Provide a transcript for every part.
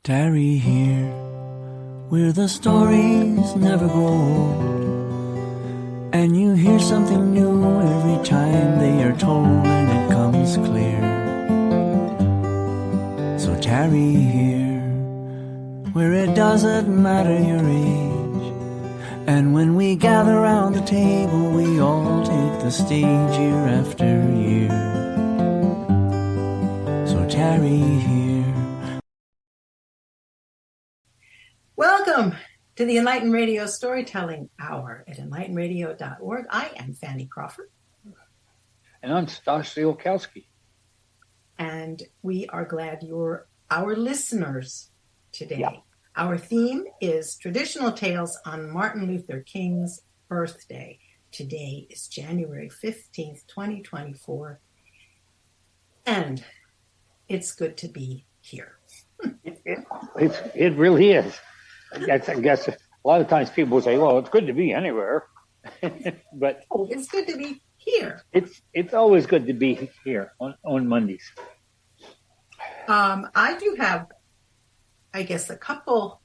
Tarry here, where the stories never grow old, and you hear something new every time they are told, and it comes clear. So tarry here, where it doesn't matter your age, and when we gather round the table, we all take the stage year after year. So tarry here. Welcome to the Enlighten Radio Storytelling Hour at enlightenradio.org. I am Fanny Crawford. And I'm Stas Ziolkowski. And we are glad you're our listeners today. Yeah. Our theme is traditional tales on Martin Luther King's birthday. Today is January 15th, 2024. And it's good to be here. It really is. I guess a lot of times people say, well, it's good to be anywhere. But it's good to be here. It's always good to be here on Mondays. I do have, I guess, a couple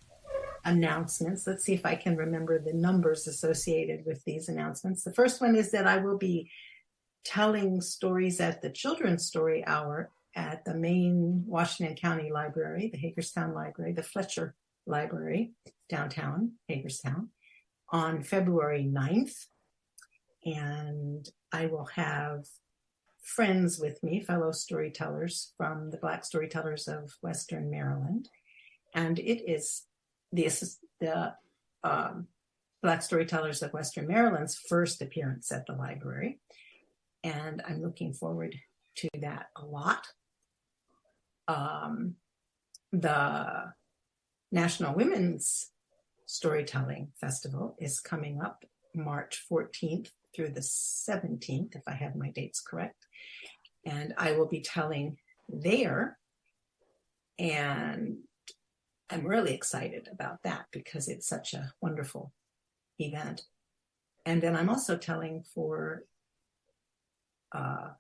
announcements. Let's see if I can remember the numbers associated with these announcements. The first one is that I will be telling stories at the Children's Story Hour at the main Washington County Library, the Hagerstown Library, the Fletcher Library, downtown Hagerstown, on February 9th. And I will have friends with me, fellow storytellers from the Black Storytellers of Western Maryland. And it is the Black Storytellers of Western Maryland's first appearance at the library. And I'm looking forward to that a lot. The National Women's Storytelling Festival is coming up March 14th through the 17th, if I have my dates correct. And I will be telling there. And I'm really excited about that because it's such a wonderful event. And then I'm also telling for the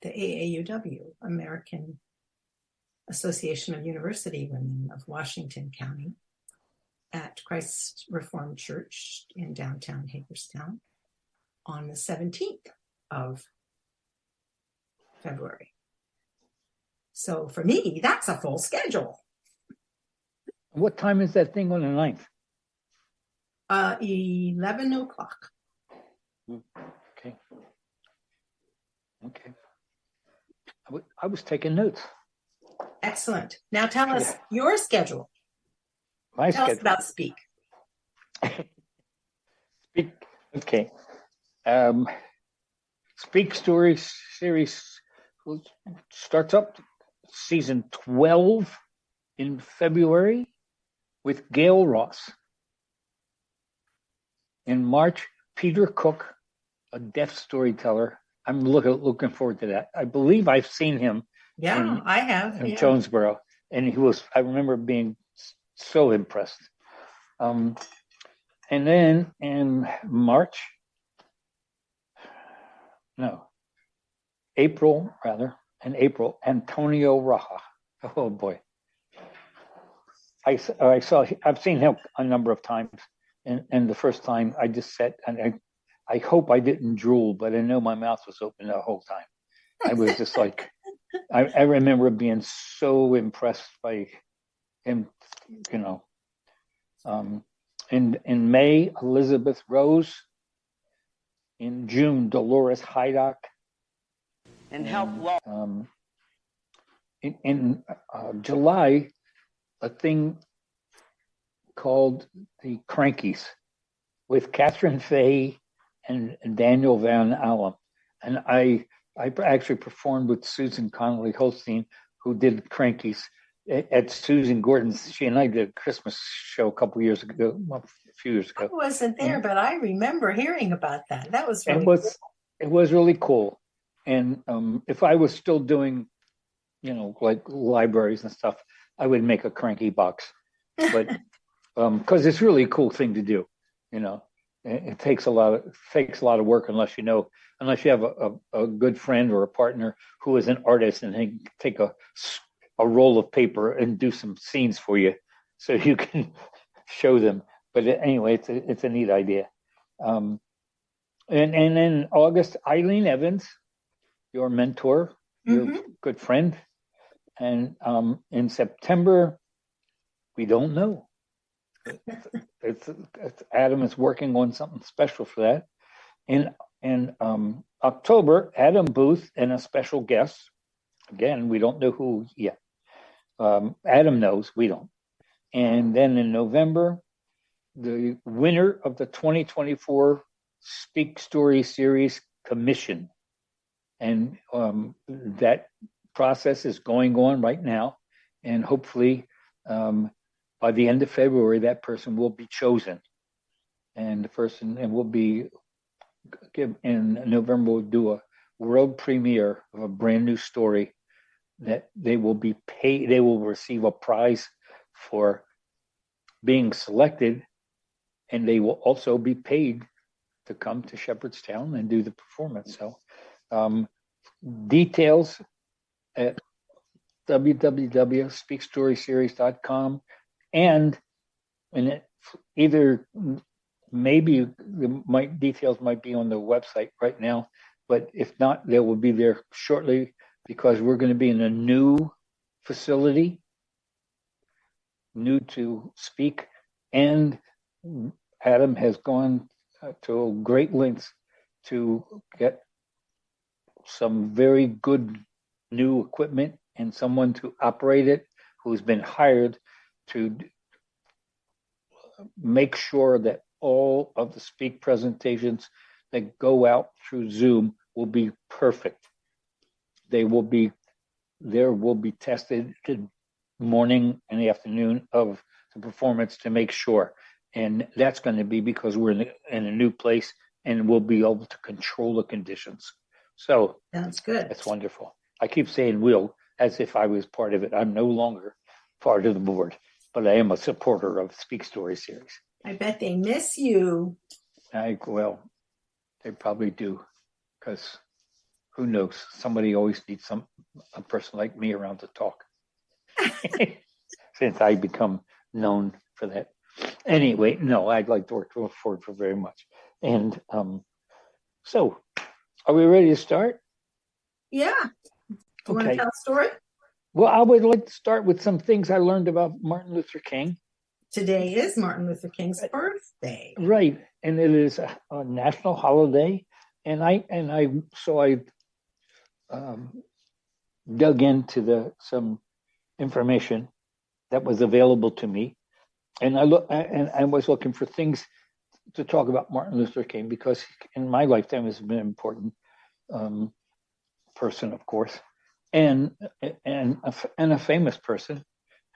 AAUW, American Association of University Women of Washington County, at Christ Reformed Church in downtown Hagerstown on the 17th of February. So for me, that's a full schedule. What time is that thing on the 9th? 11 o'clock. Okay. I was taking notes. Excellent. Now tell us your schedule. My Tell schedule. us about Speak. Speak. Okay. Speak Story Series starts up season 12 in February with Gail Ross. In March, Peter Cook, a deaf storyteller. I'm looking forward to that. I believe I've seen him. Yeah, I have. In Jonesboro. And I remember being so impressed. And then in April, Antonio Raja. Oh boy. I've seen him a number of times. And the first time I just sat and I hope I didn't drool, but I know my mouth was open the whole time. I was just like, I remember being so impressed by him, in May, Elizabeth Rose. In June, Dolores Hydock. And help in July, a thing called the Crankies with Catherine Fay and Daniel Van Allen. And I actually performed with Susan Connolly Holstein, who did Crankies at Susan Gordon's. She and I did a Christmas show a few years ago. I wasn't there, but I remember hearing about that. That was really cool. It was really cool. And if I was still doing, like libraries and stuff, I would make a Cranky box. But because it's really a cool thing to do, It takes a lot of work unless you have a good friend or a partner who is an artist and they can take a roll of paper and do some scenes for you. so you can show them. But anyway, it's a neat idea. And in August, Eileen Evans, your mentor, your good friend, and in September, we don't know. It's Adam is working on something special for that. In October, Adam Booth and a special guest. Again, we don't know who yet. Adam knows, we don't. And then in November, the winner of the 2024 Speak Story Series commission. And that process is going on right now. And hopefully, by the end of February, that person will be chosen. And the person will be, in November, we'll do a world premiere of a brand new story that they will be paid, they will receive a prize for being selected, and they will also be paid to come to Shepherdstown and do the performance. So details at www.speakstoryseries.com, and it either maybe details might be on the website right now, but if not, they will be there shortly, because we're going to be in a new facility, new to Speak, and Adam has gone to great lengths to get some very good new equipment and someone to operate it who's been hired to make sure that all of the Speak presentations that go out through Zoom will be perfect. There will be tested the morning and the afternoon of the performance to make sure. And that's going to be because we're in a new place, and we'll be able to control the conditions. So that's good. That's wonderful. I keep saying will as if I was part of it. I'm no longer part of the board, but I am a supporter of Speak Story Series. I bet they miss you. Well, they probably do, because who knows? Somebody always needs a person like me around to talk. Since I become known for that. Anyway, no, I'd like to work for very much. And so, are we ready to start? Yeah. Do you want to tell a story? Well, I would like to start with some things I learned about Martin Luther King. Today is Martin Luther King's birthday. Right. And it is a national holiday. And I dug into some information that was available to me. And I was looking for things to talk about Martin Luther King, because in my lifetime has been an important person, of course, and a famous person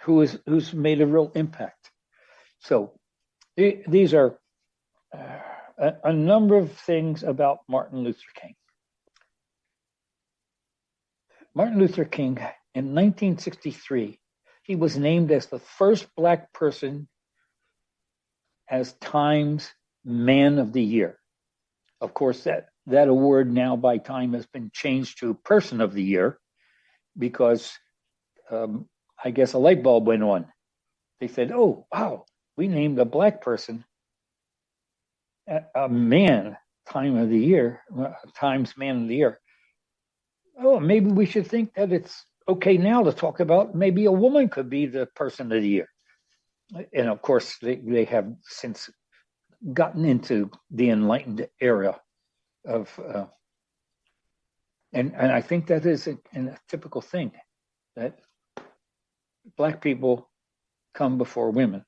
who's made a real impact. So these are a number of things about Martin Luther King. Martin Luther King, in 1963, he was named as the first Black person as Time's Man of the Year. Of course, that award now by Time has been changed to Person of the Year, because I guess a light bulb went on. They said, oh, wow, we named a Black person a man, Time of the Year, Time's Man of the Year. Oh, maybe we should think that it's okay now to talk about maybe a woman could be the Person of the Year. And of course, they have since gotten into the Enlightened era of, and I think that is a typical thing, that Black people come before women.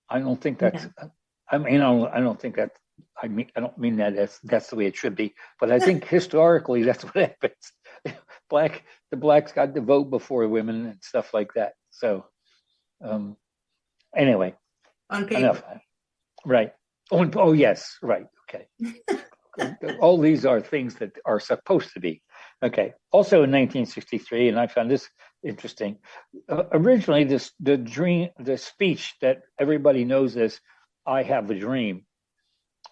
I don't think that's. Yeah. I don't think that. I don't mean that that's the way it should be. But I think historically that's what happens. The blacks got to vote before women and stuff like that. So, anyway, on paper. Enough. Right. Oh yes, right. Okay. All these are things that are supposed to be. Okay. Also in 1963, and I found this interesting. Originally, the speech that everybody knows as "I Have a Dream"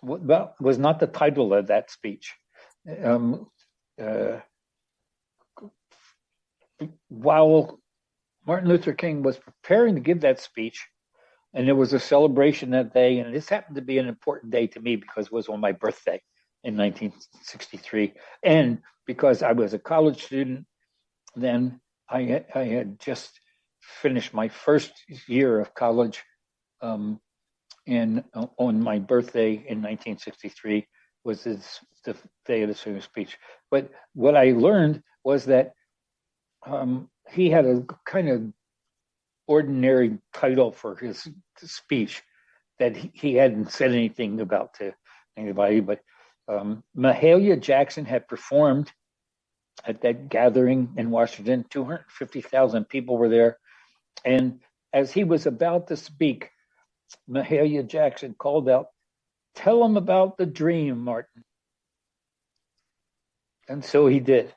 was not the title of that speech. While Martin Luther King was preparing to give that speech, and there was a celebration that day. And this happened to be an important day to me because it was on my birthday in 1963. And because I was a college student then, I had just finished my first year of college. And on my birthday in 1963 was the day of the senior speech. But what I learned was that he had a kind of ordinary title for his speech that he hadn't said anything about to anybody. But Mahalia Jackson had performed at that gathering in Washington. 250,000 people were there. And as he was about to speak, Mahalia Jackson called out, "Tell him about the dream, Martin." And so he did.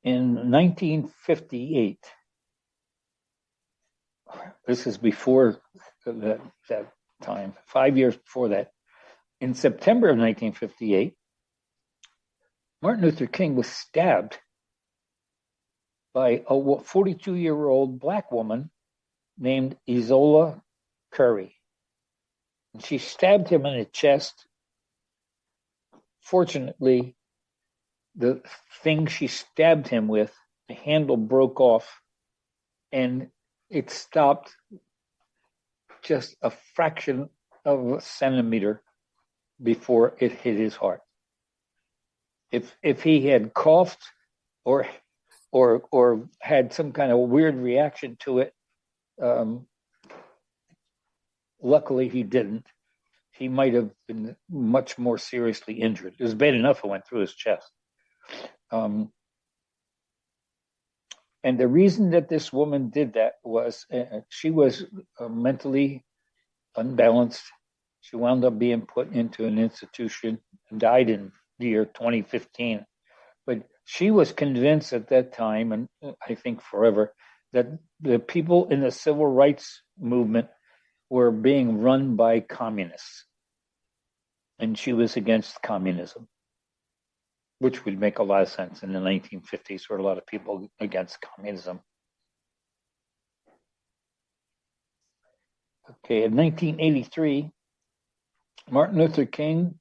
In 1958, this is before that time, 5 years before that, in September of 1958, Martin Luther King was stabbed by a 42-year-old black woman named Izola Curry. And she stabbed him in the chest. Fortunately, the thing she stabbed him with, the handle broke off, and it stopped just a fraction of a centimeter before it hit his heart. If he had coughed or had some kind of weird reaction to it, luckily he didn't. He might have been much more seriously injured. It was bad enough it went through his chest. And the reason that this woman did that was she was mentally unbalanced. She wound up being put into an institution and died in the year 2015. But she was convinced at that time, and I think forever, that the people in the civil rights movement were being run by communists. And she was against communism, which would make a lot of sense in the 1950s, where a lot of people against communism. Okay, in 1983, Martin Luther King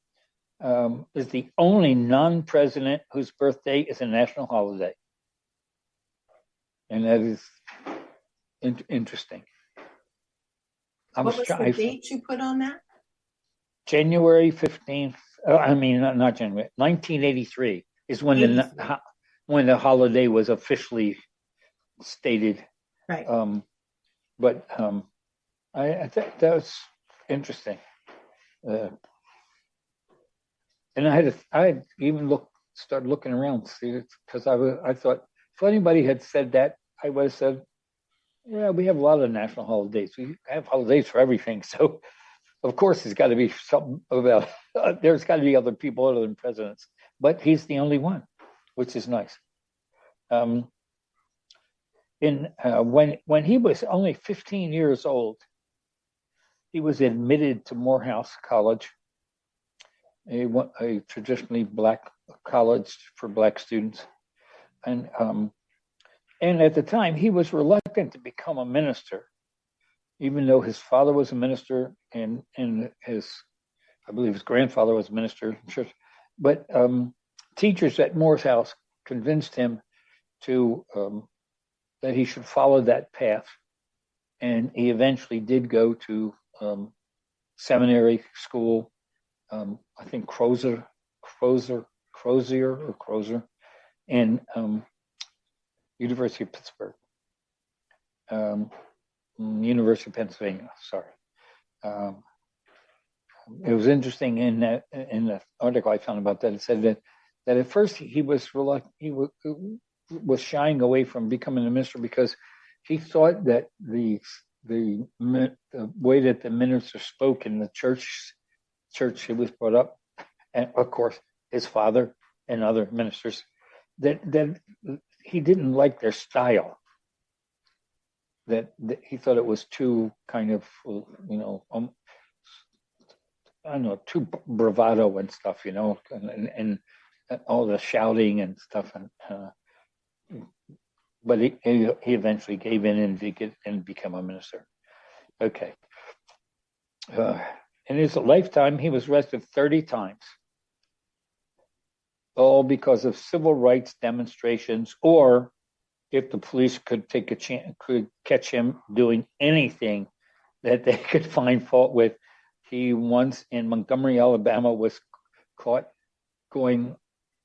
is the only non-president whose birthday is a national holiday. And that is interesting. What was the date you put on that? January 15th. Not January. 1983 is when the holiday was officially stated. Right. I think that was interesting. And I even started looking around, see, because I thought if anybody had said that, I would have said, "Yeah, we have a lot of national holidays. We have holidays for everything." So, of course, there's got to be something about. There's got to be other people other than presidents, but he's the only one, which is nice. When he was only 15 years old, he was admitted to Morehouse College, a traditionally black college for black students, and at the time he was reluctant to become a minister, even though his father was a minister and I believe his grandfather was a minister. But teachers at Morehouse convinced him that he should follow that path, and he eventually did go to seminary school. I think Crozier, and University of Pittsburgh, University of Pennsylvania. Sorry. It was interesting in the article I found about that. It said that at first he was reluctant. He was shying away from becoming a minister because he thought that the way that the minister spoke in the church he was brought up, and of course his father and other ministers, that he didn't like their style. That he thought it was too kind of, I don't know, too bravado and stuff, and all the shouting and stuff, but he eventually gave in and became a minister. Okay. In his lifetime, he was arrested 30 times, all because of civil rights demonstrations, or if the police could catch him doing anything that they could find fault with. He once in Montgomery, Alabama, was caught going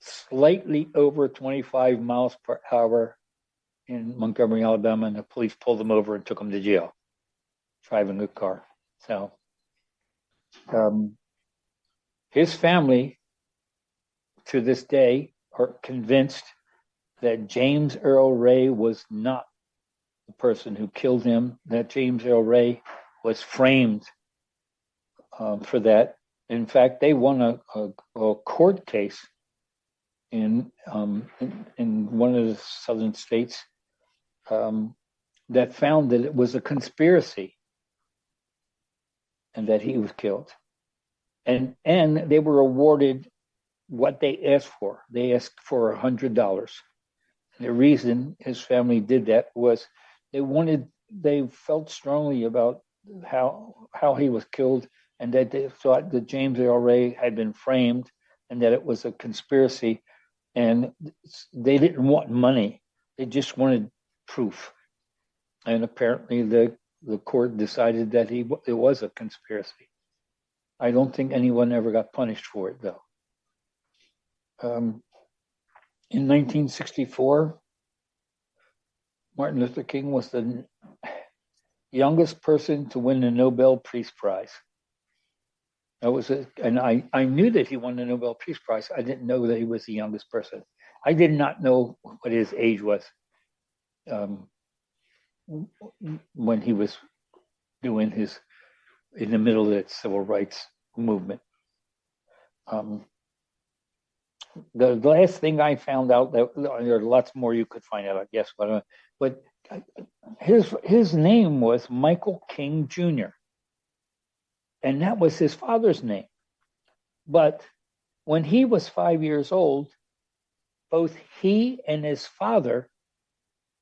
slightly over 25 miles per hour in Montgomery, Alabama, and the police pulled him over and took him to jail, driving a car. So his family, to this day, are convinced that James Earl Ray was not the person who killed him, that James Earl Ray was framed for that. In fact, they won a court case in one of the southern states that found that it was a conspiracy and that he was killed. And they were awarded what they asked for. They asked for $100. The reason his family did that was they felt strongly about how he was killed, and that they thought that James Earl Ray had been framed and that it was a conspiracy, and they didn't want money. They just wanted proof. And apparently the court decided that it was a conspiracy. I don't think anyone ever got punished for it, though. In 1964, Martin Luther King was the youngest person to win the Nobel Peace Prize. And I knew that he won the Nobel Peace Prize. I didn't know that he was the youngest person. I did not know what his age was when he was doing in the middle of that civil rights movement. The last thing I found out, that there are lots more you could find out, I guess, but his name was Michael King Jr., and that was his father's name. But when he was 5 years old, both he and his father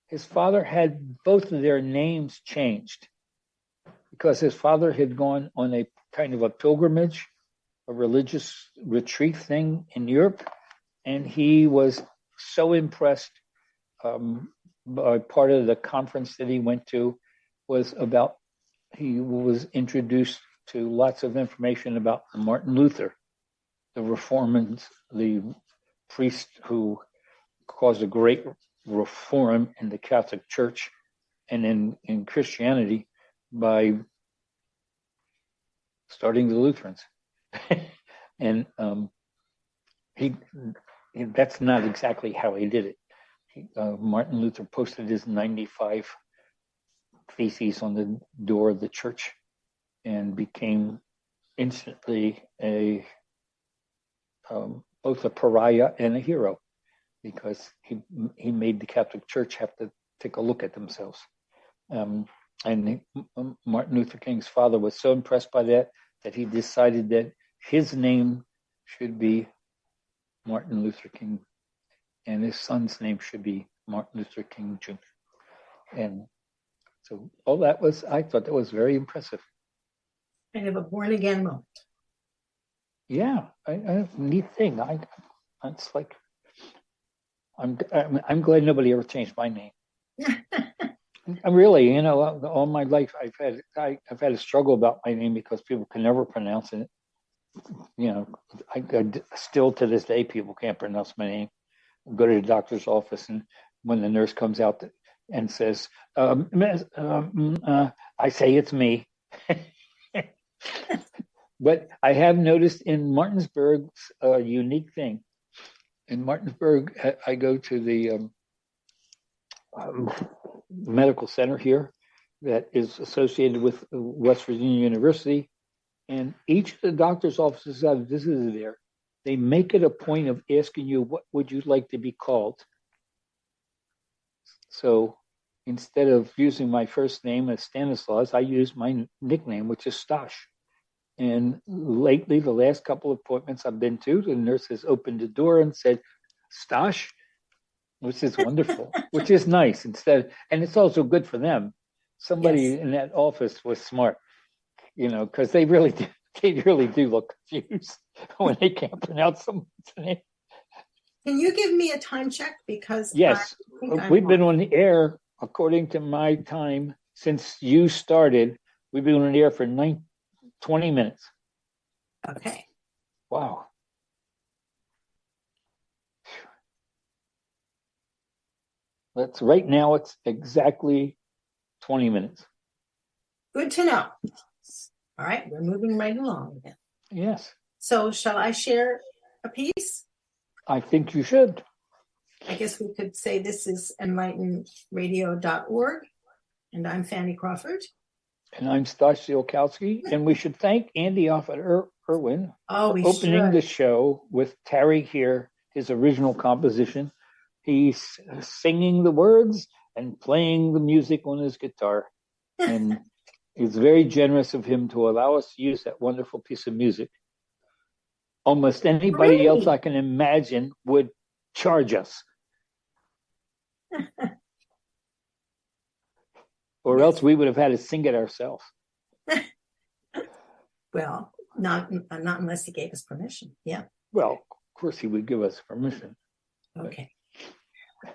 had both of their names changed, because his father had gone on a kind of a pilgrimage, a religious retreat thing in Europe, and he was so impressed by part of the conference that he went to he was introduced to lots of information about Martin Luther, the reformers, the priest who caused a great reform in the Catholic Church and in Christianity by starting the Lutherans. And that's not exactly how he did it. Martin Luther posted his 95 theses on the door of the church and became instantly both a pariah and a hero, because he made the Catholic Church have to take a look at themselves. And Martin Luther King's father was so impressed by that he decided that his name should be Martin Luther King, and his son's name should be Martin Luther King Jr. And so all that I thought that was very impressive. Kind of a born again moment. Yeah, neat thing. It's like I'm glad nobody ever changed my name. I'm really, all my life I've had a struggle about my name because people can never pronounce it. I still to this day people can't pronounce my name. I go to the doctor's office, and when the nurse comes out and says, I say it's me. But I have noticed in Martinsburg's a unique thing. In Martinsburg, I go to the medical center here that is associated with West Virginia University, and each of the doctor's offices I've visited there, they make it a point of asking you, what would you like to be called? So instead of using my first name as Stanislaus, I use my nickname, which is Stosh. And lately, the last couple of appointments I've been to, the nurse has opened the door and said, Stash, which is wonderful, which is nice. And it's also good for them. Somebody Yes. in that office was smart, because they really do look confused when they can't pronounce someone's name. Can you give me a time check? Because Yes, I think I'm we've been wrong. on the air, according to my time, since you started. We've been on the air for 20 minutes. Okay. Wow. Right now, it's exactly 20 minutes. Good to know. All right, we're moving right along then. Yes, So shall I share a piece? I think you should. I guess we could say this is enlightenradio.org, and I'm Fanny Crawford. And I'm Stash Ziolkowski, and we should thank Andy off at Irwin Oh, we opening should. the show with Tarry Here, his original composition. He's singing the words and playing the music on his guitar. And it's very generous of him to allow us to use that wonderful piece of music. Almost anybody else I can imagine would charge us. Or else we would have had to sing it ourselves. Well, not unless he gave us permission. Yeah. Well, of course he would give us permission. Okay.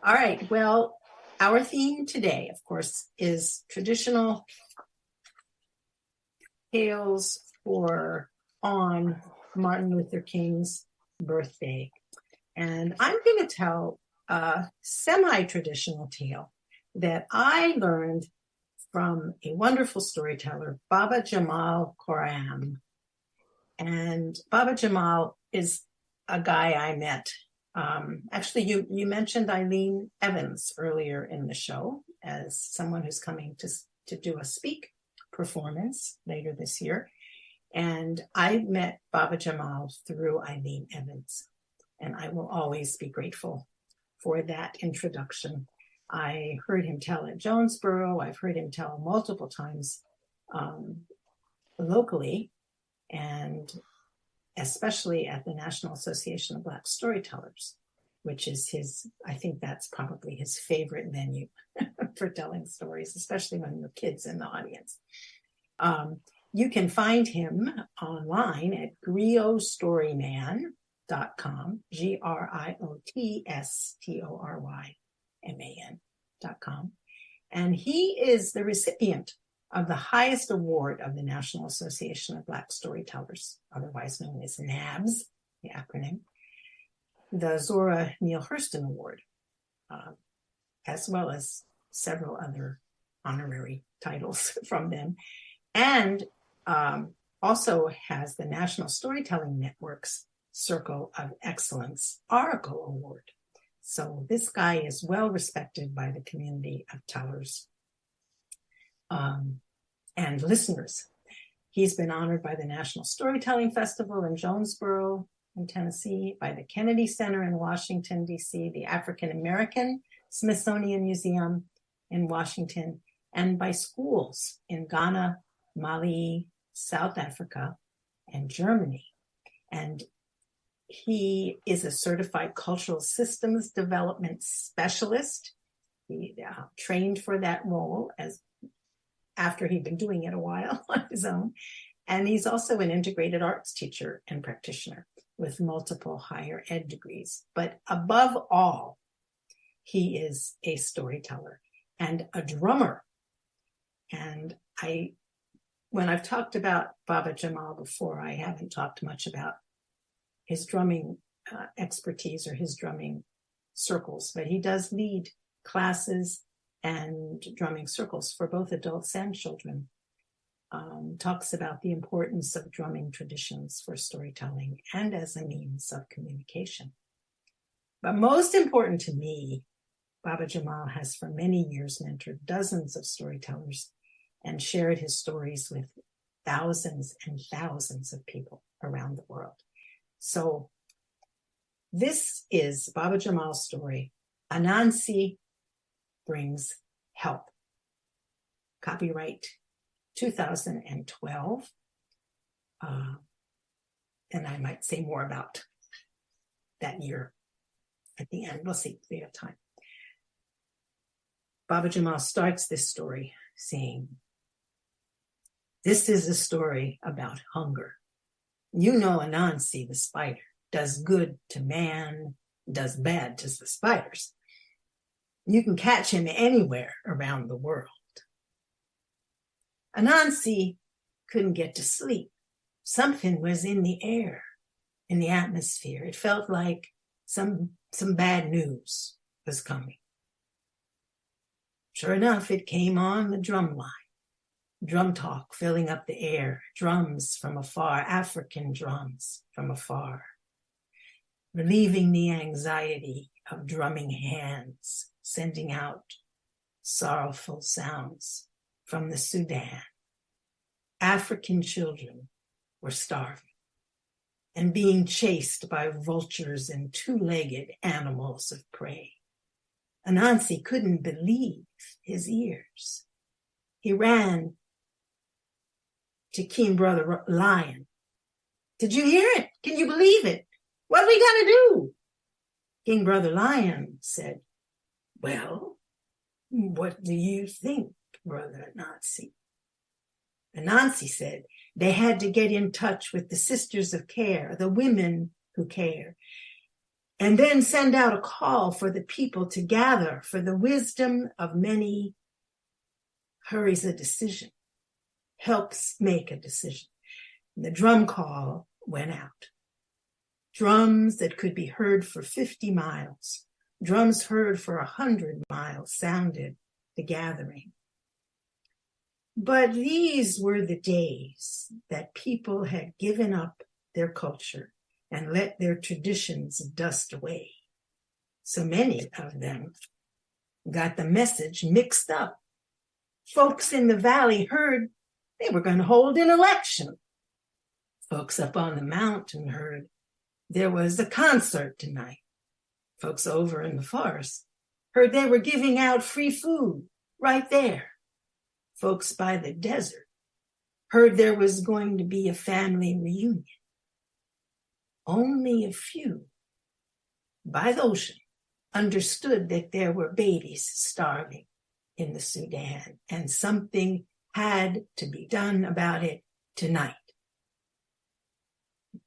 All right. Well, our theme today, of course, is traditional tales on Martin Luther King's birthday. And I'm going to tell a semi-traditional tale that I learned from a wonderful storyteller, Baba Jamal Koram. And Baba Jamal is a guy I met. Actually, you mentioned Eileen Evans earlier in the show as someone who's coming to do a speak performance later this year. And I met Baba Jamal through Eileen Evans. And I will always be grateful for that introduction. I heard him tell at Jonesboro. I've heard him tell multiple times locally, and especially at the National Association of Black Storytellers, which is I think that's probably his favorite venue for telling stories, especially when there are kids in the audience. You can find him online at griotstoryman.com, GRIOTSTORYMAN.com. And he is the recipient of the highest award of the National Association of Black Storytellers, otherwise known as NABS, the acronym, the Zora Neale Hurston Award, as well as several other honorary titles from them, and also has the National Storytelling Network's Circle of Excellence Oracle Award. So this guy is well respected by the community of tellers and listeners. He's been honored by the National Storytelling Festival in Jonesboro, in Tennessee, by the Kennedy Center in Washington, D.C., the African American Smithsonian Museum in Washington, and by schools in Ghana, Mali, South Africa, and Germany. And he is a certified cultural systems development specialist. He trained for that role after he'd been doing it a while on his own. And he's also an integrated arts teacher and practitioner with multiple higher ed degrees. But above all, he is a storyteller and a drummer. And when I've talked about Baba Jamal before, I haven't talked much about his drumming expertise or his drumming circles, but he does lead classes and drumming circles for both adults and children. Talks about the importance of drumming traditions for storytelling and as a means of communication. But most important to me, Baba Jamal has for many years mentored dozens of storytellers and shared his stories with thousands and thousands of people around the world. So this is Baba Jamal's story, Anansi Brings Help. Copyright 2012. And I might say more about that year at the end. We'll see if we have time. Baba Jamal starts this story saying, this is a story about hunger. You know Anansi, the spider, does good to man, does bad to the spiders. You can catch him anywhere around the world. Anansi couldn't get to sleep. Something was in the air, in the atmosphere. It felt like some bad news was coming. Sure enough, it came on the drum line. Drum talk filling up the air, drums from afar, African drums from afar, relieving the anxiety of drumming hands, sending out sorrowful sounds from the Sudan. African children were starving and being chased by vultures and two-legged animals of prey. Anansi couldn't believe his ears. He ran to King Brother Lion. Did you hear it? Can you believe it? What are we going to do? King Brother Lion said, well, what do you think, Brother Anansi? Anansi said they had to get in touch with the Sisters of Care, the women who care, and then send out a call for the people to gather, for the wisdom of many hurries a decision, helps make a decision. And the drum call went out. Drums that could be heard for 50 miles, drums heard for 100 miles sounded the gathering. But these were the days that people had given up their culture and let their traditions dust away. So many of them got the message mixed up. Folks in the valley heard they were going to hold an election. Folks up on the mountain heard there was a concert tonight. Folks over in the forest heard they were giving out free food right there. Folks by the desert heard there was going to be a family reunion. Only a few by the ocean understood that there were babies starving in the Sudan and something had to be done about it tonight.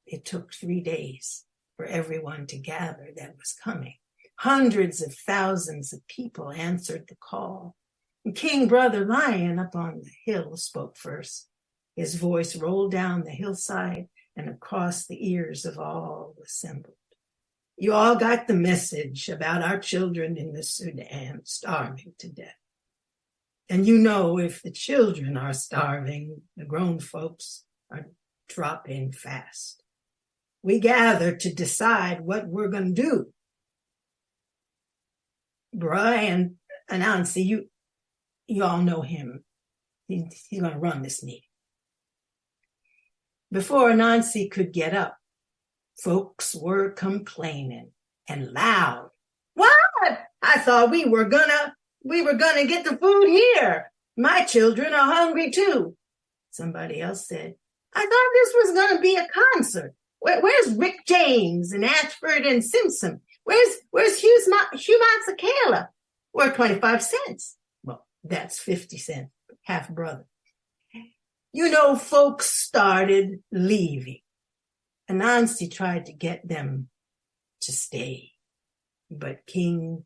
It took 3 days for everyone to gather that was coming. Hundreds of thousands of people answered the call. And King Brother Lion up on the hill spoke first. His voice rolled down the hillside and across the ears of all assembled. You all got the message about our children in the Sudan starving to death. And you know if the children are starving, the grown folks are dropping fast. We gather to decide what we're going to do. Brian Anansi, you all know him. He's going to run this meeting. Before Anansi could get up, folks were complaining and loud. What? I thought we were gonna get the food here. My children are hungry too. Somebody else said, I thought this was gonna be a concert. Where's Rick James and Ashford and Simpson? Where's Hugh Matsakela? We're 25 cents. Well, that's 50 cents, half brother. You know, folks started leaving. Anansi tried to get them to stay, but King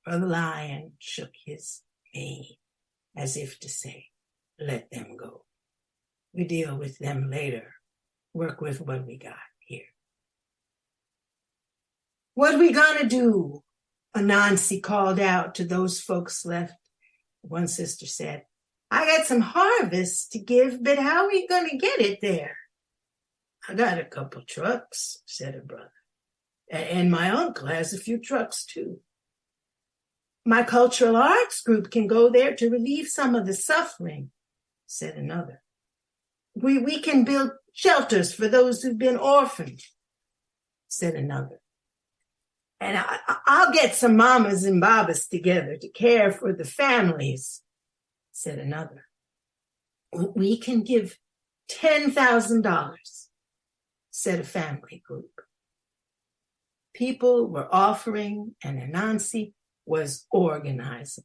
Brother Lion shook his mane as if to say, let them go. We deal with them later. Work with what we got here. What are we gonna do? Anansi called out to those folks left. One sister said, I got some harvest to give, but how are we gonna get it there? I got a couple trucks, said a brother. And my uncle has a few trucks too. My cultural arts group can go there to relieve some of the suffering, said another. We can build shelters for those who've been orphaned, said another. And I'll get some mamas and babas together to care for the families, said another. We can give $10,000, said a family group. People were offering, and Anansi was organizing.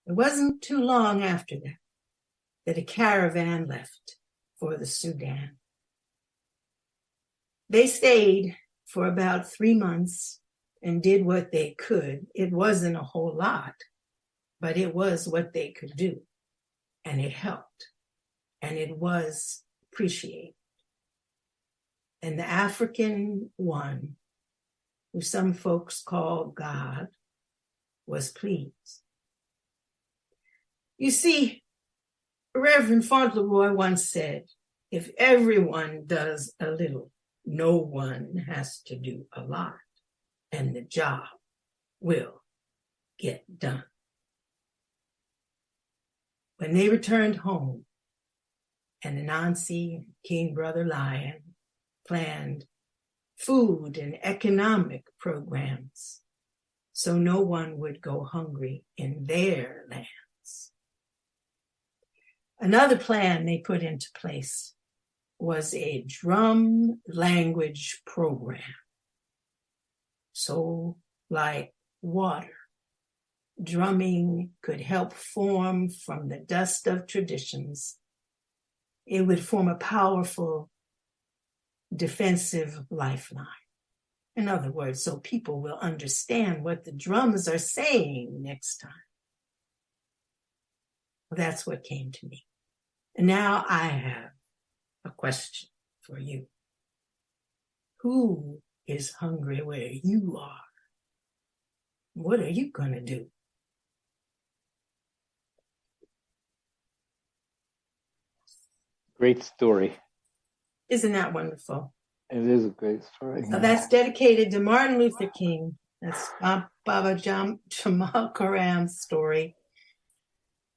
It wasn't too long after that a caravan left for the Sudan. They stayed for about 3 months and did what they could. It wasn't a whole lot, but it was what they could do. And it helped. And it was appreciated. And the African one, who some folks call God, was pleased. You see, Reverend Fauntleroy once said, if everyone does a little, no one has to do a lot, and the job will get done. When they returned home, and Anansi and King Brother Lion planned food and economic programs so no one would go hungry in their lands. Another plan they put into place was a drum language program. So, like water, drumming could help form from the dust of traditions. It would form a powerful defensive lifeline. In other words, so people will understand what the drums are saying next time. Well, that's what came to me. And now I have a question for you. Who is hungry where you are? What are you going to do? Great story. Isn't that wonderful? It is a great story. So that's dedicated to Martin Luther King. That's Baba Jamal Karam's story.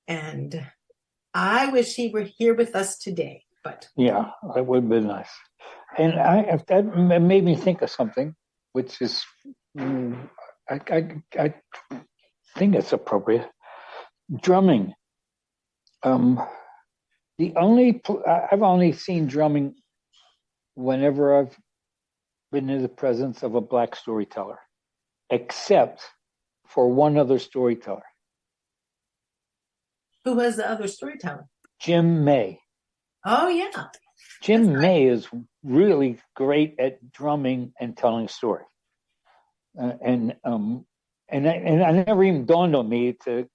And I wish he were here with us today, but. Yeah, that would be nice. And that made me think of something, which is, I think it's appropriate. Drumming. I've only seen drumming whenever I've been in the presence of a Black storyteller, except for one other storyteller. Who was the other storyteller? Jim May. Oh, yeah. Jim May is really great at drumming and telling a story. And I never even dawned on me to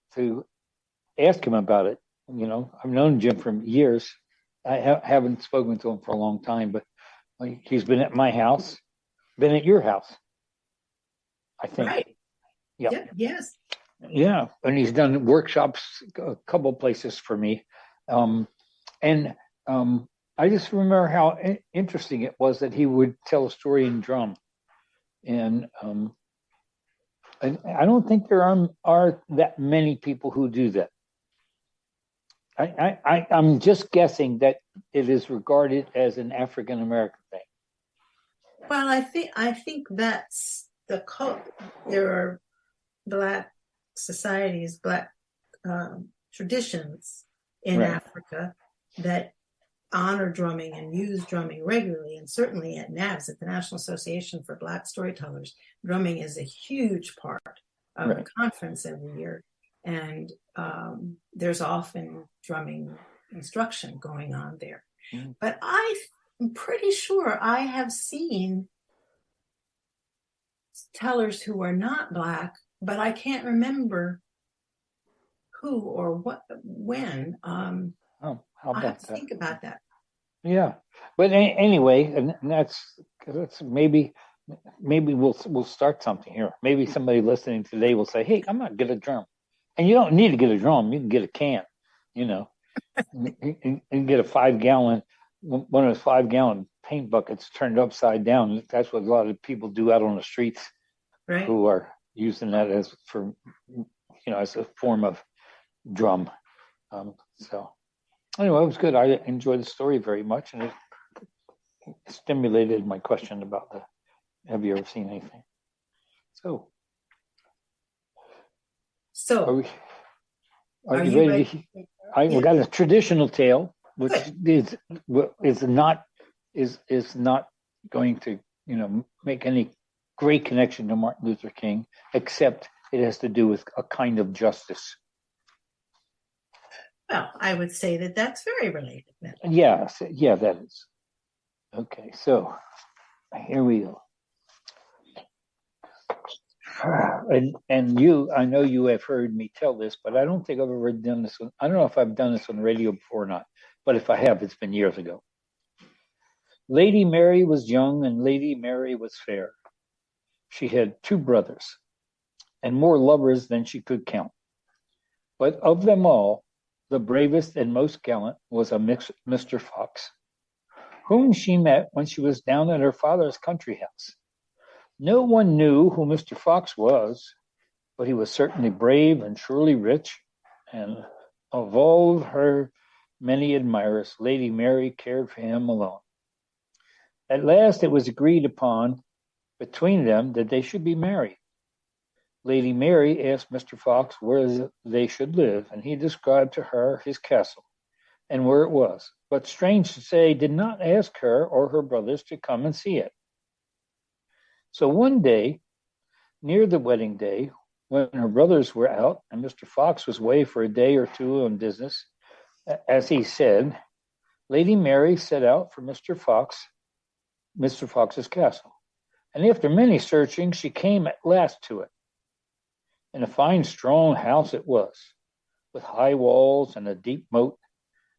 ask him about it. You know, I've known Jim for years. I haven't spoken to him for a long time, but he's been at my house, been at your house, I think. Right. Yep. Yeah. Yes. Yeah, and he's done workshops a couple places for me. I just remember how interesting it was that he would tell a story in drum. And I don't think there are that many people who do that. I'm just guessing that it is regarded as an African American thing. Well, I think that's the cult. There are Black societies, Black traditions in Right. Africa that honor drumming and use drumming regularly. And certainly at NABS, at the National Association for Black Storytellers, drumming is a huge part of Right. the conference every year. And there's often drumming instruction going on there. Mm. But I'm pretty sure I have seen tellers who are not Black, but I can't remember who or what, when. How I'll about have to that? think about that. Yeah, but anyway, and that's maybe we'll start something here. Maybe somebody listening today will say, "Hey, I'm gonna get a drum," and you don't need to get a drum. You can get a can, you know, and get a 5-gallon, one of those 5-gallon paint buckets turned upside down. That's what a lot of people do out on the streets, Right. who are using that as a form of drum. So anyway, it was good. I enjoyed the story very much, and it stimulated my question about have you ever seen anything? So are So we? are you you ready? ready? We got a traditional tale, which is not going to make any great connection to Martin Luther King, except it has to do with a kind of justice. Well, I would say that that's very related. Yeah, that is. Okay, so here we go. And I know you have heard me tell this, but I don't think I've ever done this. I don't know if I've done this on the radio before or not, but if I have, it's been years ago. Lady Mary was young and Lady Mary was fair. She had 2 brothers and more lovers than she could count. But of them all, the bravest and most gallant was a Mr. Fox, whom she met when she was down at her father's country house. No one knew who Mr. Fox was, but he was certainly brave and surely rich, and of all her many admirers, Lady Mary cared for him alone. At last it was agreed upon between them that they should be married. Lady Mary asked Mr. Fox where they should live, and he described to her his castle and where it was, but strange to say, did not ask her or her brothers to come and see it. So one day, near the wedding day, when her brothers were out and Mr. Fox was away for a day or 2 on business, as he said, Lady Mary set out for Mr. Fox's castle. And after many searching, she came at last to it. And a fine, strong house it was, with high walls and a deep moat.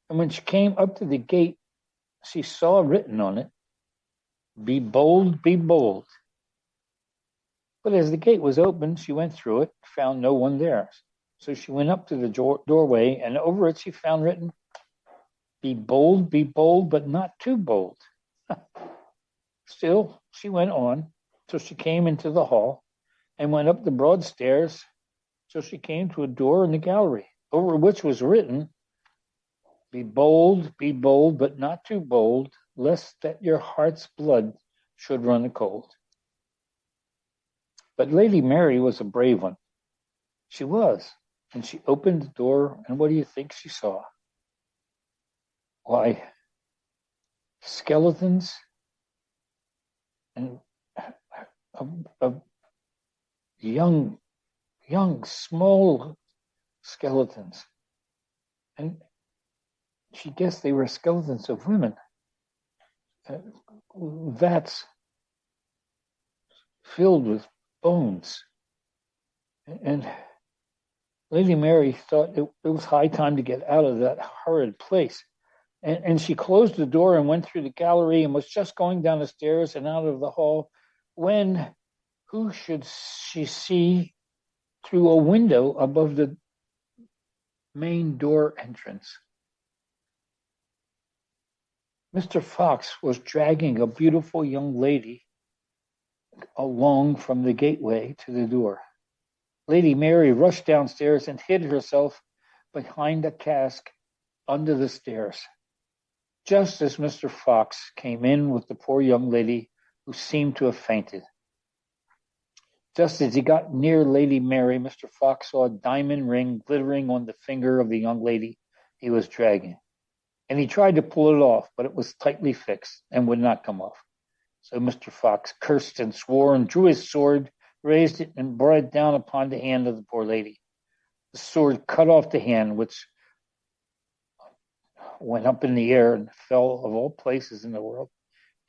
And when she came up to the gate, she saw written on it, "Be bold, be bold." But as the gate was open, she went through it, found no one there. So she went up to the doorway, and over it she found written, be bold, but not too bold." Still, she went on till she came into the hall, and went up the broad stairs till she came to a door in the gallery, over which was written, be bold, but not too bold, lest that your heart's blood should run cold." But Lady Mary was a brave one. She was. And she opened the door, and what do you think she saw? Why, skeletons and of young, small skeletons. And she guessed they were skeletons of women. Vats filled with bones. And Lady Mary thought it was high time to get out of that horrid place. And she closed the door and went through the gallery and was just going down the stairs and out of the hall when who should she see through a window above the main door entrance? Mr. Fox was dragging a beautiful young lady along from the gateway to the door. Lady Mary rushed downstairs and hid herself behind a cask under the stairs, just as Mr. Fox came in with the poor young lady who seemed to have fainted. Just as he got near Lady Mary, Mr. Fox saw a diamond ring glittering on the finger of the young lady he was dragging. And he tried to pull it off, but it was tightly fixed and would not come off. So Mr. Fox cursed and swore and drew his sword, raised it, and brought it down upon the hand of the poor lady. The sword cut off the hand, which went up in the air and fell, of all places in the world,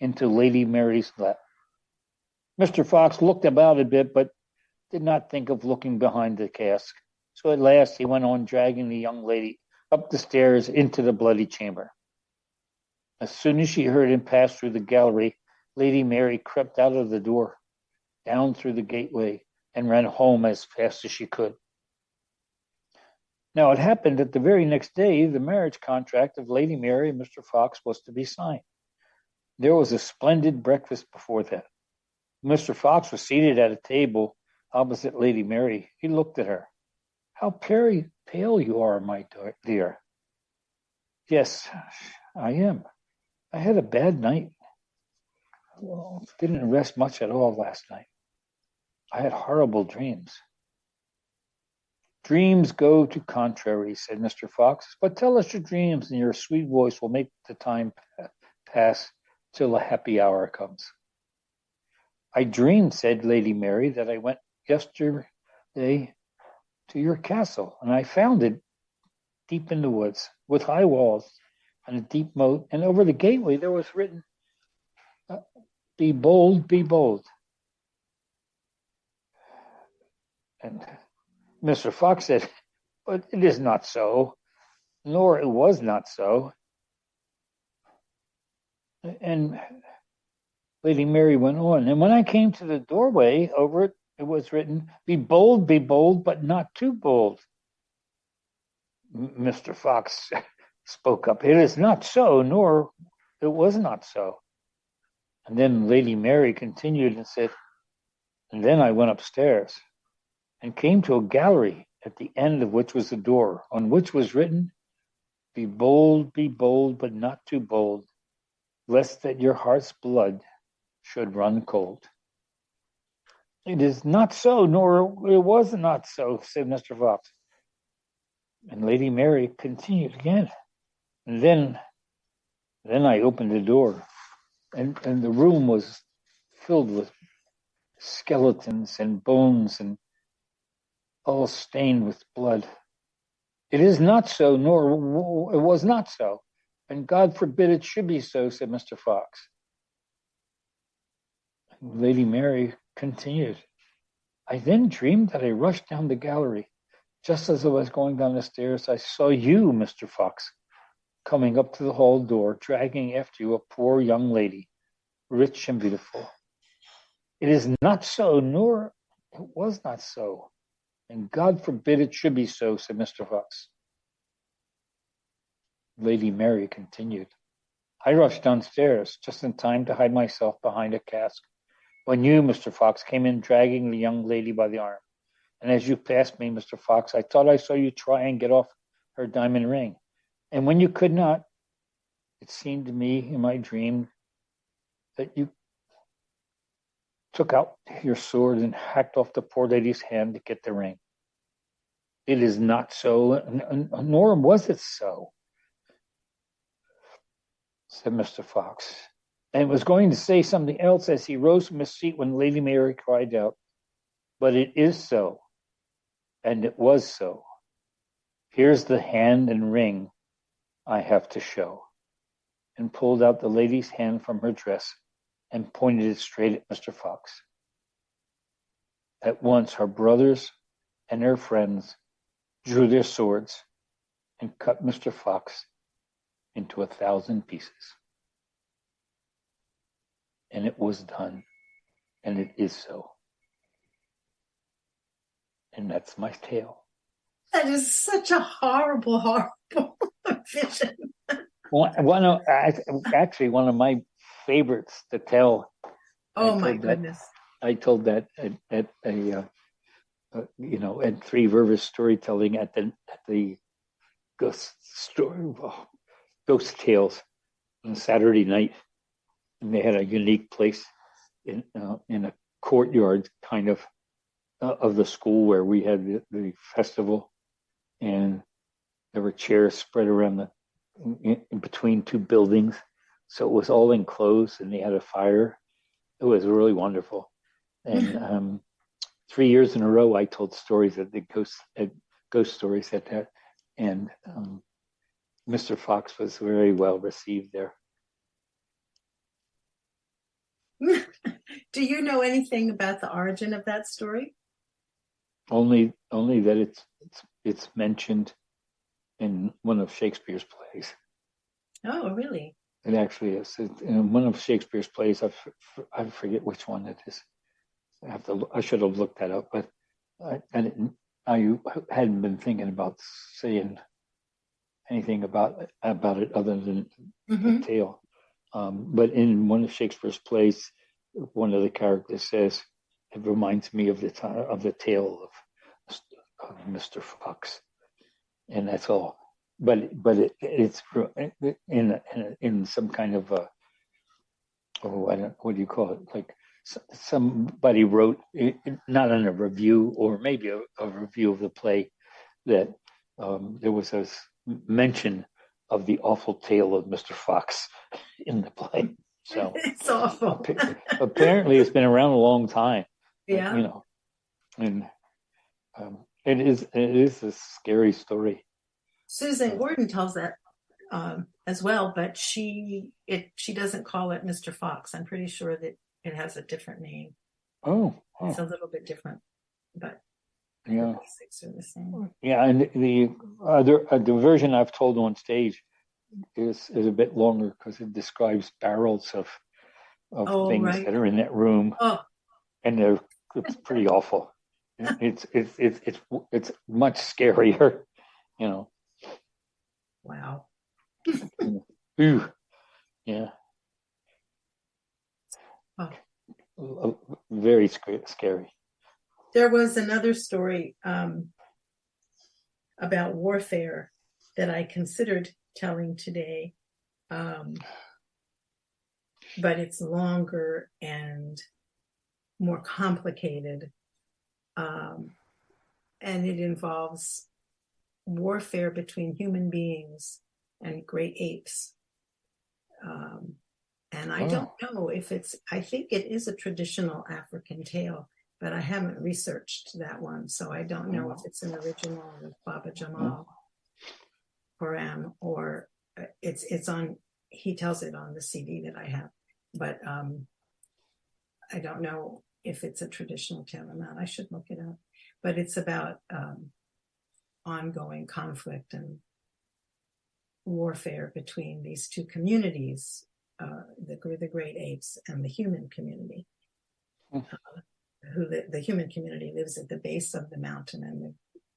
into Lady Mary's lap. Mr. Fox looked about a bit, but did not think of looking behind the cask. So at last he went on dragging the young lady up the stairs into the bloody chamber. As soon as she heard him pass through the gallery, Lady Mary crept out of the door, down through the gateway, and ran home as fast as she could. Now it happened that the very next day, the marriage contract of Lady Mary and Mr. Fox was to be signed. There was a splendid breakfast before that. Mr. Fox was seated at a table opposite Lady Mary. He looked at her. "How pale you are, my dear." "Yes, I am. I had a bad night. Well, didn't rest much at all last night. I had horrible dreams." Dreams go to contrary, said Mr. Fox, but tell us your dreams, and your sweet voice will make the time pass till a happy hour comes. I dreamed, said Lady Mary, that I went yesterday to your castle, and I found it deep in the woods, with high walls and a deep moat, and over the gateway there was written, be bold, be bold. And Mr. Fox said, but it is not so, nor it was not so. And Lady Mary went on, and when I came to the doorway, over it, it was written, be bold, but not too bold. Mr. Fox spoke up, it is not so, nor it was not so. And then Lady Mary continued and said, and then I went upstairs and came to a gallery at the end of which was a door, on which was written, be bold, but not too bold, lest that your heart's blood should run cold. It is not so, nor it was not so, said Mr. Fox. And Lady Mary continued again. And then I opened the door, and the room was filled with skeletons and bones and all stained with blood. It is not so, nor it was not so, and God forbid it should be so, said Mr. Fox. And Lady Mary continued. I then dreamed that I rushed down the gallery. Just as I was going down the stairs, I saw you, Mr. Fox, coming up to the hall door, dragging after you a poor young lady, rich and beautiful. It is not so, nor it was not so, and God forbid it should be so, said Mr. Fox. Lady Mary continued. I rushed downstairs just in time to hide myself behind a cask, when you, Mr. Fox, came in dragging the young lady by the arm. And as you passed me, Mr. Fox, I thought I saw you try and get off her diamond ring. And when you could not, it seemed to me in my dream that you took out your sword and hacked off the poor lady's hand to get the ring. It is not so, nor was it so, said Mr. Fox, and was going to say something else as he rose from his seat when Lady Mary cried out, but it is so, and it was so. Here's the hand and ring I have to show, and pulled out the lady's hand from her dress and pointed it straight at Mr. Fox. At once her brothers and her friends drew their swords and cut Mr. Fox into 1,000 pieces. And it was done, and it is so. And that's my tale. That is such a horrible, horrible vision. One of my favorites to tell. Oh my goodness! I told that at Three Rivers Storytelling at the Ghost Tales on Saturday night, and they had a unique place in a courtyard kind of the school where we had the festival, and there were chairs spread around in between two buildings, so it was all enclosed, and they had a fire. It was really wonderful, and 3 years in a row, I told stories at the ghost stories at that, and Mr. Fox was very well received there. Do you know anything about the origin of that story? Only that it's mentioned in one of Shakespeare's plays. Oh, really? It actually is. In one of Shakespeare's plays, I forget which one it is. I should have looked that up, but I hadn't been thinking about saying anything about it other than the tale. But in one of Shakespeare's plays, one of the characters says, "It reminds me of the tale of Mr. Fox," and that's all. But it's in some kind of what do you call it? Like somebody wrote, not in a review or maybe a review of the play, that there was a mention of the awful tale of Mr. Fox in the play. So It's awful. apparently it's been around a long time. Yeah. You know, and it is a scary story. Susan Gordon tells that as well, but she doesn't call it Mr. Fox. I'm pretty sure that it has a different name. Oh, It's a little bit different, but yeah, the basics are the same. yeah. And the version I've told on stage is a bit longer because it describes barrels of things right. that are in that room, and it's pretty awful. It's much scarier, you know. Wow. Ooh, yeah. Very scary. There was another story about warfare that I considered telling today, but it's longer and more complicated, and it involves warfare between human beings and great apes. And I don't know if I think it is a traditional African tale, but I haven't researched that one. So I don't know if it's an original with Baba Jamal Param, or it's on, he tells it on the CD that I have, but I don't know if it's a traditional tale or not. I should look it up, but it's about ongoing conflict and warfare between these two communities, the great apes and the human community. The human community lives at the base of the mountain,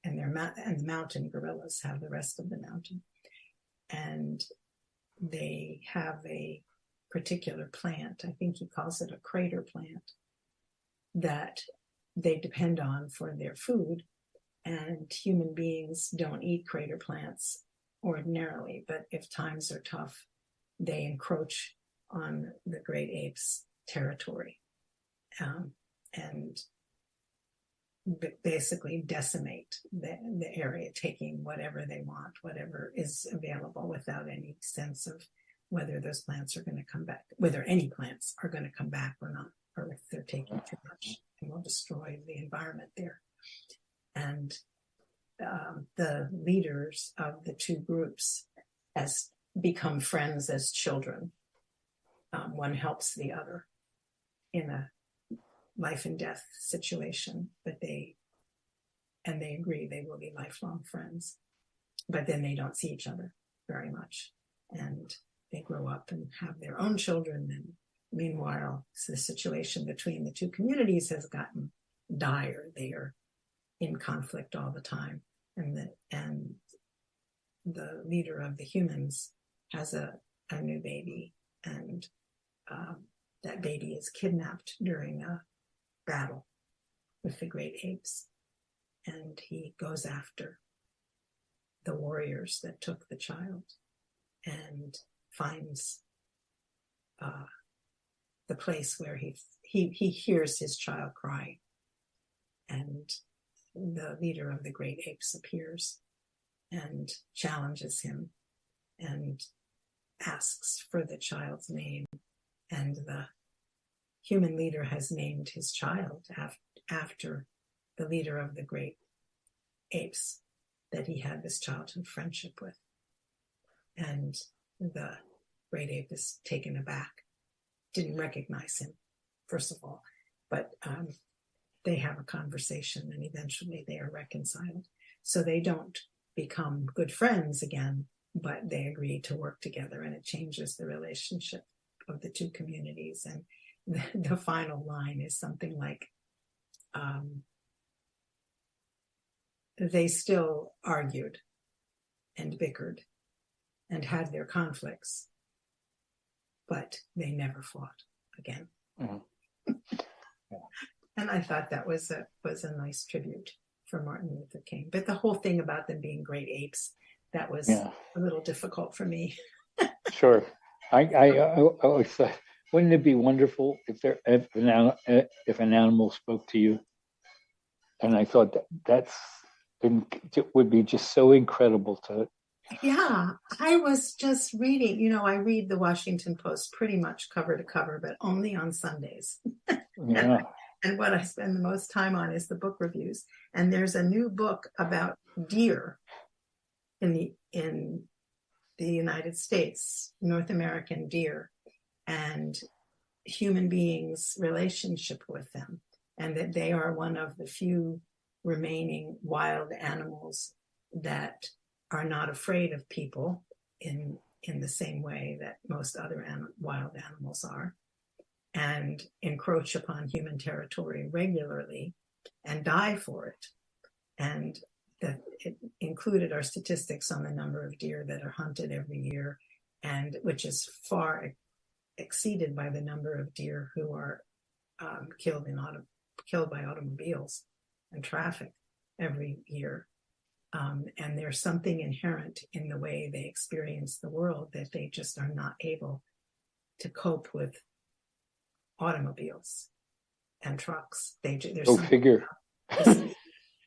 and the mountain gorillas have the rest of the mountain, and they have a particular plant. I think he calls it a crater plant that they depend on for their food. And human beings don't eat crater plants ordinarily, but if times are tough, they encroach on the great apes' territory and basically decimate the area, taking whatever they want, whatever is available, without any sense of whether those plants are going to come back, whether any plants are going to come back or not, or if they're taking too much and will destroy the environment there. And the leaders of the two groups has become friends as children. One helps the other in a life and death situation, but they agree they will be lifelong friends. But then they don't see each other very much, and they grow up and have their own children. And meanwhile, the situation between the two communities has gotten dire. They are in conflict all the time, and the leader of the humans has a new baby, and that baby is kidnapped during a battle with the great apes, and he goes after the warriors that took the child and finds the place where he hears his child cry, and the leader of the great apes appears and challenges him and asks for the child's name. And the human leader has named his child after the leader of the great apes that he had this childhood friendship with. And the great ape is taken aback, didn't recognize him, first of all, but they have a conversation, and eventually they are reconciled. So they don't become good friends again, but they agree to work together, and it changes the relationship of the two communities. And the final line is something like, they still argued and bickered and had their conflicts, but they never fought again. Mm-hmm. And I thought that was a nice tribute for Martin Luther King. But the whole thing about them being great apes, that was a little difficult for me. Sure. I always thought, wouldn't it be wonderful if an animal spoke to you? And I thought that's it would be just so incredible to. Yeah, I was just reading, I read the Washington Post pretty much cover to cover, but only on Sundays. Yeah. And what I spend the most time on is the book reviews. And there's a new book about deer in the United States, North American deer, and human beings' relationship with them, and that they are one of the few remaining wild animals that are not afraid of people in the same way that most other wild animals are, and encroach upon human territory regularly and die for it. And that it included our statistics on the number of deer that are hunted every year, and which is far exceeded by the number of deer who are killed by automobiles and traffic every year. And there's something inherent in the way they experience the world that they just are not able to cope with automobiles and trucks. There's Go figure.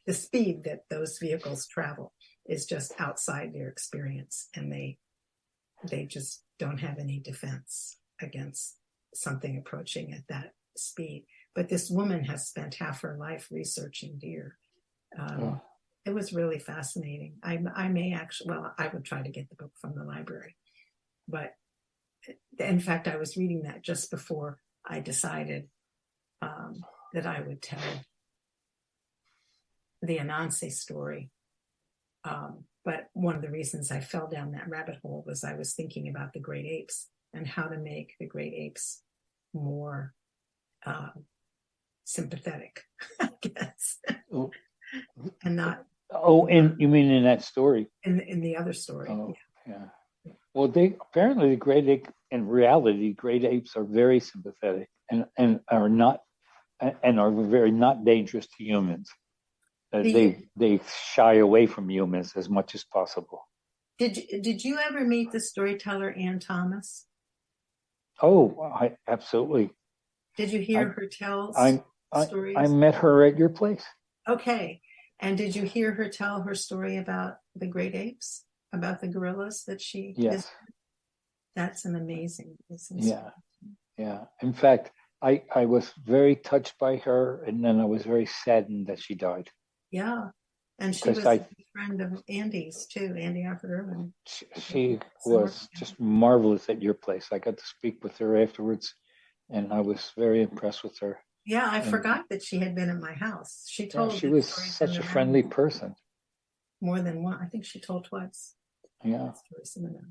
The speed that those vehicles travel is just outside their experience, and they just don't have any defense against something approaching at that speed. But this woman has spent half her life researching deer. It was really fascinating. I may actually, I would try to get the book from the library, but in fact, I was reading that just before I decided that I would tell the Anansi story. But one of the reasons I fell down that rabbit hole was I was thinking about the great apes and how to make the great apes more sympathetic, I guess. And not. You mean in that story? In the other story. Oh, yeah. Well, apparently in reality, great apes are very sympathetic and are very not dangerous to humans. They shy away from humans as much as possible. Did you ever meet the storyteller Ann Thomas? Oh, absolutely. Did you hear her tell stories? I met her at your place. Okay. And did you hear her tell her story about the great apes, about the gorillas that she visited? That's an amazing story. Yeah. In fact, I was very touched by her, and then I was very saddened that she died. Yeah. And she was a friend of Andy's too, Andy Alfred Irwin. She was just marvelous at your place. I got to speak with her afterwards, and I was very impressed with her. Yeah, I forgot that she had been at my house. She told she was such a friendly person. More than one. I think she told twice. Yeah.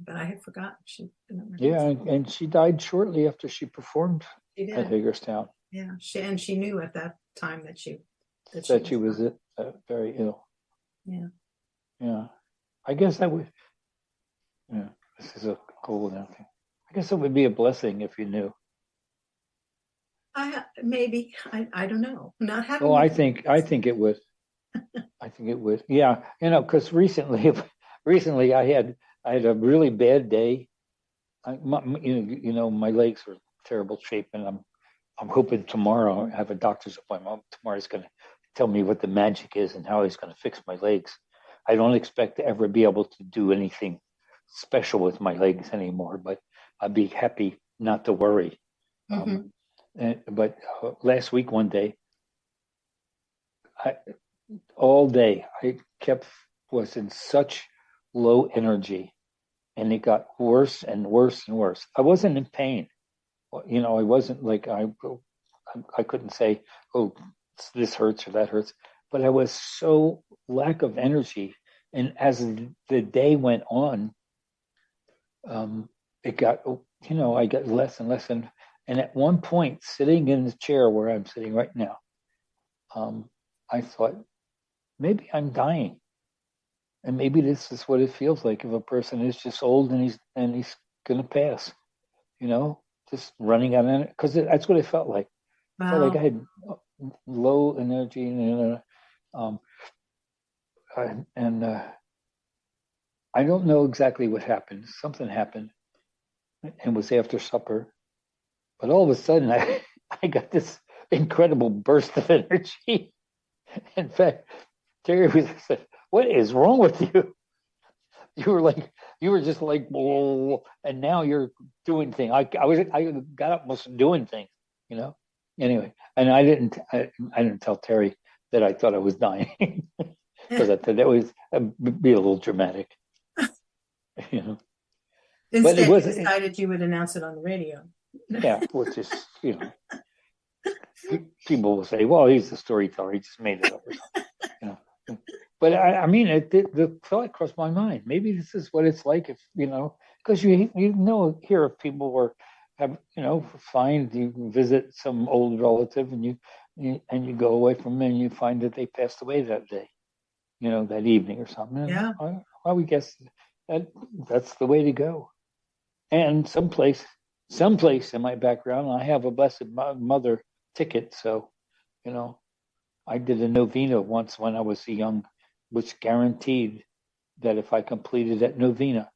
But I had forgotten she'd been at my house. Yeah, and she died shortly after she performed at Hagerstown. Yeah, she knew at that time that she was very ill. Yeah. I guess that would. Yeah, this is a cool thing. I guess it would be a blessing if you knew. Maybe I don't know. Not having. Well, I think it would. I think it would. Yeah, because recently I had a really bad day. My legs are in terrible shape, and I'm hoping tomorrow I have a doctor's appointment. Tomorrow he's going to tell me what the magic is and how he's going to fix my legs. I don't expect to ever be able to do anything special with my legs anymore, but I'd be happy not to worry. Mm-hmm. But last week, one day, all day, I was in such low energy, and it got worse and worse and worse. I wasn't in pain. I wasn't like I couldn't say, oh, this hurts or that hurts, but I was so lack of energy. And as the day went on, it got, I got less and less. And at one point, sitting in the chair where I'm sitting right now, I thought, maybe I'm dying. And maybe this is what it feels like if a person is just old and he's going to pass, just running out of energy. Because that's what it felt like. Wow. I felt like I had low energy, and I don't know exactly what happened. Something happened, and it was after supper. But all of a sudden, I got this incredible burst of energy. In fact, Terry said, what is wrong with you? You were just like, whoa, and now you're doing things. I got up, was doing things, you know. Anyway, and I didn't tell Terry that I thought I was dying because I thought that was be a little dramatic, you know. But it Instead, you was, decided you would announce it on the radio. yeah, which is, you know, people will say, well, he's a storyteller, he just made it up or something, you know. But I mean, the thought crossed my mind. Maybe this is what it's like if, you know, because you know, hear of people where have, you know, find you visit some old relative and you go away from them and you find that they passed away that day, you know, that evening or something. And Yeah. I would guess that's the way to go. And someplace in my background, I have a Blessed Mother ticket, so you know, I did a novena once when I was young, which guaranteed that if I completed that novena,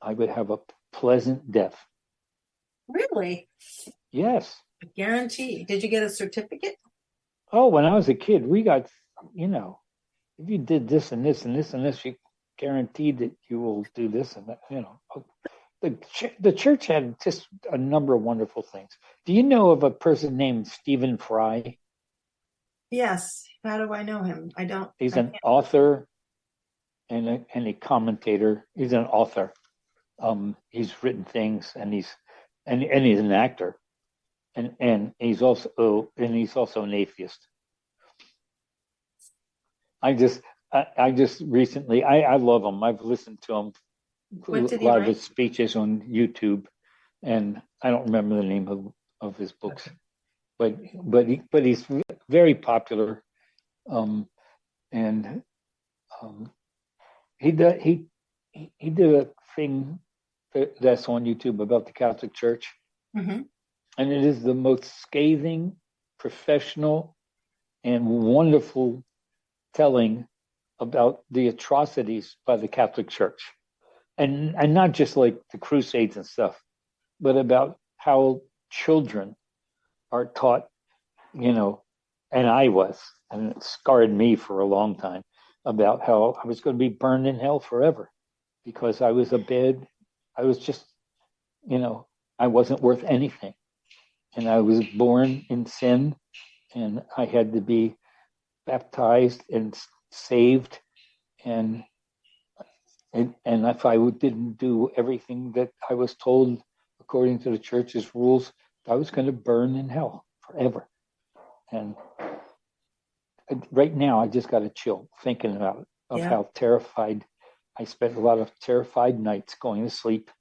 I would have a pleasant death. Really? Yes. A guarantee. Did you get a certificate? Oh, when I was a kid, we got, you know, if you did this and this and this and this, you guaranteed that you will do this and that, you know. The church had just a number of wonderful things. Do you know of a person named Stephen Fry? Yes. How do I know him? I don't. He's I an can't. author and a commentator. He's an author. He's written things, and he's an actor, and he's also an atheist. I just recently I love him. I've listened to him a What did he lot of write? his speeches on YouTube, and I don't remember the name of his books, Okay. but he's very popular, and he did a thing that's on YouTube about the Catholic Church, Mm-hmm. and it is the most scathing, professional, and wonderful telling about the atrocities by the Catholic Church, and not just like the Crusades and stuff, but about how children are taught, you know, and it scarred me for a long time about how I was going to be burned in hell forever because I was just, you know, I wasn't worth anything. And I was born in sin and I had to be baptized and saved. And if I didn't do everything that I was told according to the church's rules, I was going to burn in hell forever. And right now, I just got a chill thinking about it, of how terrified I spent a lot of terrified nights going to sleep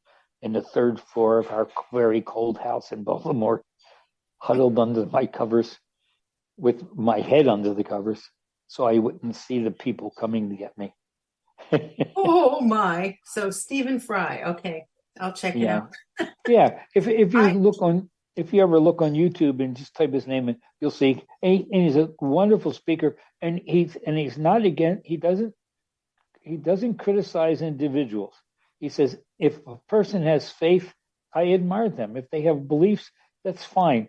in the third floor of our very cold house in Baltimore, huddled under my covers with my head under the covers so I wouldn't see the people coming to get me. Oh my! So Stephen Fry. Okay, I'll check it out. Yeah. If you ever look on YouTube and just type his name in, you'll see. And he's a wonderful speaker, and he's not again. He doesn't criticize individuals. He says if a person has faith, I admire them. If they have beliefs, that's fine.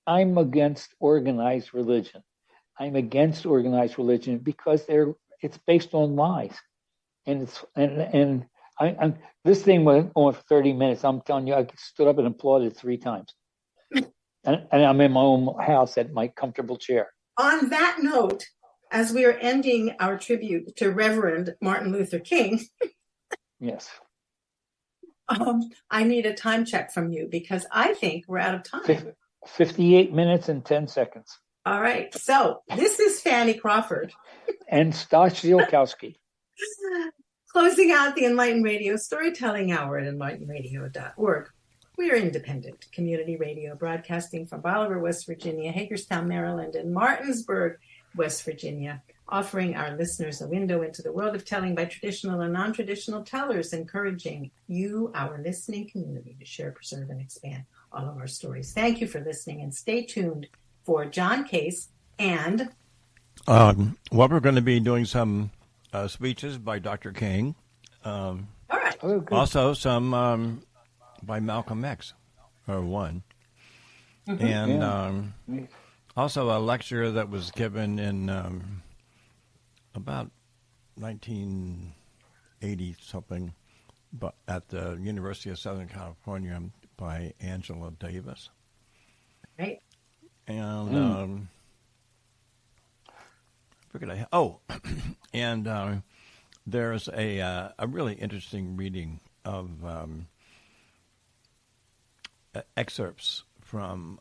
I'm against organized religion. I'm against organized religion because it's based on lies, and I'm this thing went on for 30 minutes. I'm telling you, I stood up and applauded 3 times, and I'm in my own house at my comfortable chair. On that note, as we are ending our tribute to Reverend Martin Luther King, Yes, I need a time check from you because I think we're out of time. 58 minutes and 10 seconds. All right. So this is Fanny Crawford. And Stas Ziolkowski. Closing out the Enlighten Radio Storytelling Hour at enlightenradio.org. We are independent community radio broadcasting from Bolivar, West Virginia, Hagerstown, Maryland, and Martinsburg, West Virginia, offering our listeners a window into the world of telling by traditional and non-traditional tellers, encouraging you, our listening community, to share, preserve, and expand all of our stories. Thank you for listening, and stay tuned for John Case and... Well, we're going to be doing some speeches by Dr. King. All right. Also, some by Malcolm X, or one. Mm-hmm. And also a lecture that was given in about 1980 something, but at the University of Southern California by Angela Davis. Right. And and there's a really interesting reading of excerpts from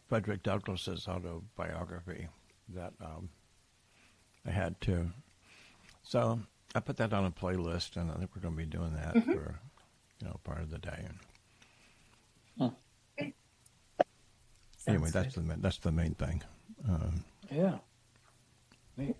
Frederick Douglass's autobiography that I had too. So I put that on a playlist, and I think we're going to be doing that for part of the day. Anyway, that's the main thing. Yeah. Neat.